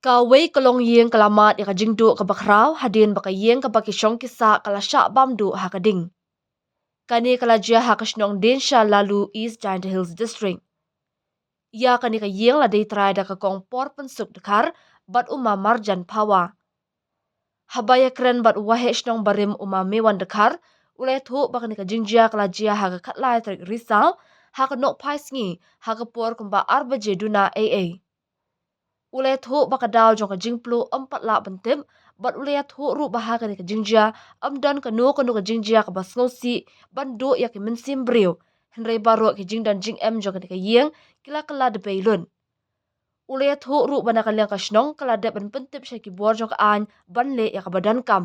Kaway kalong yeng kalamat ya kajingdu ka bakraw hadin baka yeng ka bakishong kisa kala syak bamdu hakading. Kani kala jia hakashnong densha lalu East Giant Hills District. Ya kani ka yeng la day try da ka kong por pensuk dekar bat uma marjan pawa. Habaya keren bat waheshnong barim uma mewan dekar ulai thu baka ni ka jingjia kala jia haka katlai tarik risau haka nok paisngi haka por kumba arba jeduna AA. Ulai thu baka daw jong ka jingplu 4 la bentip bat ulai thu ru bahaka ni ka jingjia amdan kanu ka jingjia ka basngosi bandu ya ki minsim briu henrei baru ki jingdan jing em jong ka yeng kila kala de beilun. Ulai thu ru bana kaliang ka shnong kala de ban pentip syaki bor jong ka an ban le ya ka badan kam.